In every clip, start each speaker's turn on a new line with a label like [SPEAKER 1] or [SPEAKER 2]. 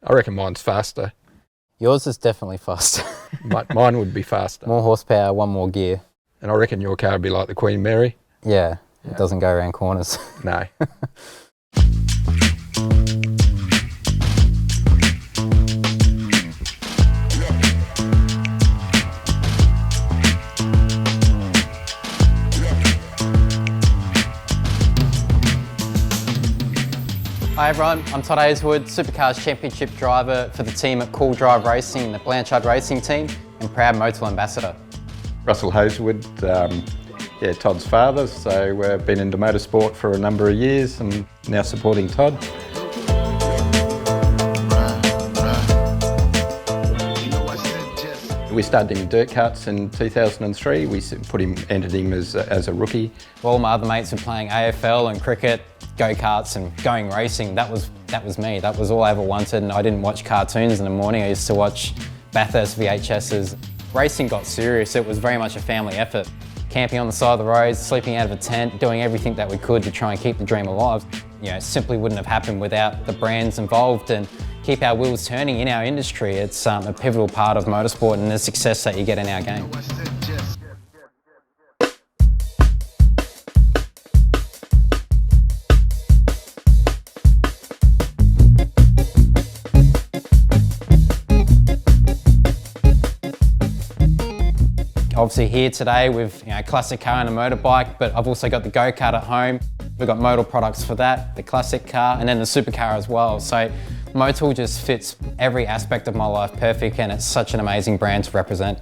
[SPEAKER 1] I reckon mine's faster.
[SPEAKER 2] Yours is definitely faster.
[SPEAKER 1] Mine would be faster.
[SPEAKER 2] More horsepower, one more gear.
[SPEAKER 1] And I reckon your car would be like the Queen Mary.
[SPEAKER 2] Yeah, it doesn't go around corners.
[SPEAKER 1] No.
[SPEAKER 2] Hi everyone, I'm Todd Hazelwood, Supercars Championship driver for the team at Cool Drive Racing, the Blanchard Racing team, and proud Motul ambassador.
[SPEAKER 1] Russell Hazelwood, Todd's father, so we've been into motorsport for a number of years and now supporting Todd. We started him in dirt karts in 2003. We entered him as a rookie.
[SPEAKER 2] All my other mates were playing AFL and cricket, go-karts and going racing. That was me. That was all I ever wanted, and I didn't watch cartoons in the morning. I used to watch Bathurst VHSs. Racing got serious. It was very much a family effort. Camping on the side of the roads, sleeping out of a tent, doing everything that we could to try and keep the dream alive. You know, it simply wouldn't have happened without the brands involved and keep our wheels turning in our industry. It's a pivotal part of motorsport and the success that you get in our game. Obviously here today with a classic car and a motorbike, but I've also got the go-kart at home. We've got Motul products for that, the classic car, and then the supercar as well. So Motul just fits every aspect of my life perfect, and it's such an amazing brand to represent.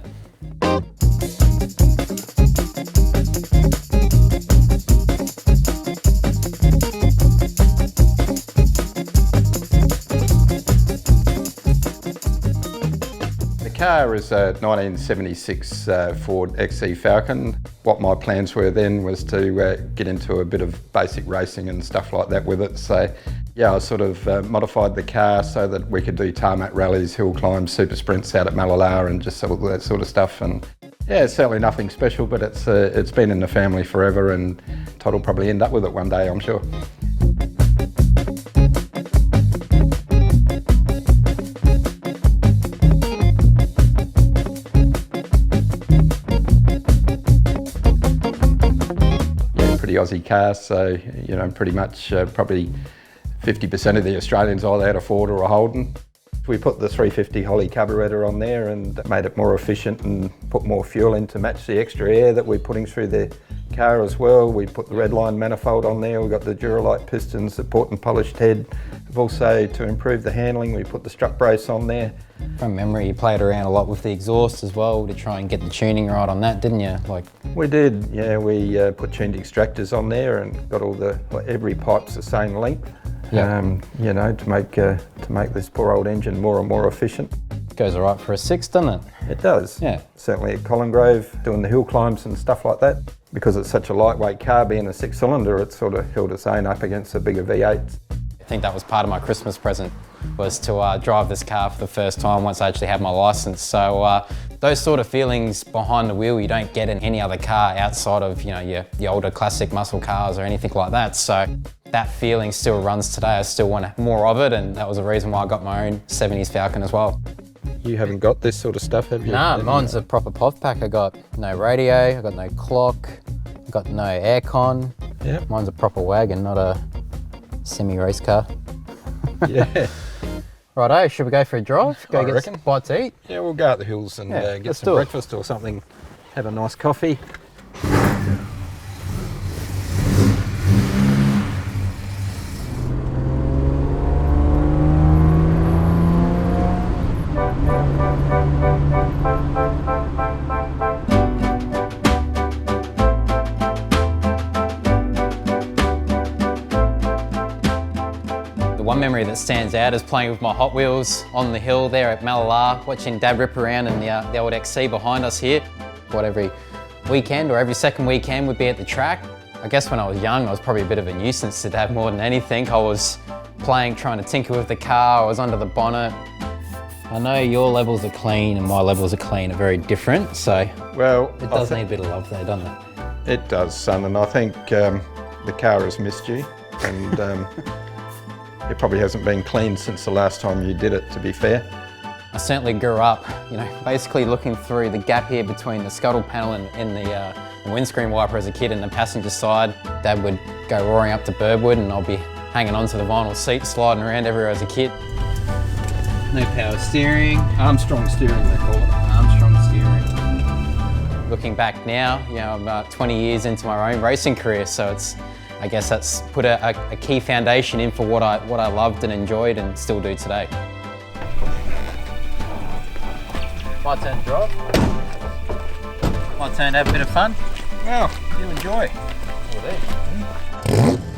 [SPEAKER 1] The car is a 1976 Ford XC Falcon. What my plans were then was to get into a bit of basic racing and stuff like that with it. So yeah, I sort of modified the car so that we could do tarmac rallies, hill climbs, super sprints out at Malala and just all that sort of stuff. And yeah, it's certainly nothing special, but it's been in the family forever, and Todd will probably end up with it one day, I'm sure. Aussie car, so pretty much probably 50% of the Australians either had a Ford or a Holden. We put the 350 Holly carburettor on there and made it more efficient and put more fuel in to match the extra air that we're putting through the car as well. We put the Redline manifold on there, we've got the Duralite pistons, the port and polished head. We've also, to improve the handling, we put the strut brace on there.
[SPEAKER 2] From memory, you played around a lot with the exhaust as well to try and get the tuning right on that, didn't you?
[SPEAKER 1] We did, yeah. We put tuned extractors on there and got every pipe's the same length.
[SPEAKER 2] Yeah.
[SPEAKER 1] To make this poor old engine more and more efficient.
[SPEAKER 2] Goes all right for a 6, doesn't it?
[SPEAKER 1] It does.
[SPEAKER 2] Yeah.
[SPEAKER 1] Certainly at Colin Grove, doing the hill climbs and stuff like that. Because it's such a lightweight car, being a 6-cylinder, it sort of held its own up against the bigger V8s.
[SPEAKER 2] I think that was part of my Christmas present, was to drive this car for the first time once I actually had my license. So those sort of feelings behind the wheel you don't get in any other car outside of your older classic muscle cars or anything like that. So that feeling still runs today. I still want more of it, and that was the reason why I got my own 70s Falcon as well.
[SPEAKER 1] You haven't got this sort of stuff, have you?
[SPEAKER 2] Nah, mine's a proper POV pack. I got no radio, I got no clock, I got no aircon.
[SPEAKER 1] Yeah.
[SPEAKER 2] Mine's a proper wagon, not a semi-race car.
[SPEAKER 1] Yeah.
[SPEAKER 2] Righto, should we go for a drive? Go get some bite to eat?
[SPEAKER 1] Yeah, we'll go out the hills and get some breakfast or something. Have a nice coffee.
[SPEAKER 2] One memory that stands out is playing with my Hot Wheels on the hill there at Malala, watching Dad rip around in the old XC behind us here. Every weekend or every second weekend we'd be at the track. I guess when I was young I was probably a bit of a nuisance to Dad more than anything. I was playing, trying to tinker with the car, I was under the bonnet. I know your levels of clean and my levels of clean are very different, so it does need a bit of love there, doesn't it?
[SPEAKER 1] It does, son, and I think the car has missed you, and It probably hasn't been cleaned since the last time you did it, to be fair.
[SPEAKER 2] I certainly grew up, basically looking through the gap here between the scuttle panel and the windscreen wiper as a kid and the passenger side. Dad would go roaring up to Birdwood and I'll be hanging onto the vinyl seat, sliding around everywhere as a kid. No power steering.
[SPEAKER 3] Armstrong steering, they call it.
[SPEAKER 2] Armstrong steering. Looking back now, I'm about 20 years into my own racing career, so I guess that's put a key foundation in for what I loved and enjoyed and still do today. My turn to drive. My turn to have a bit of fun.
[SPEAKER 3] Well, you enjoy.
[SPEAKER 2] Will do.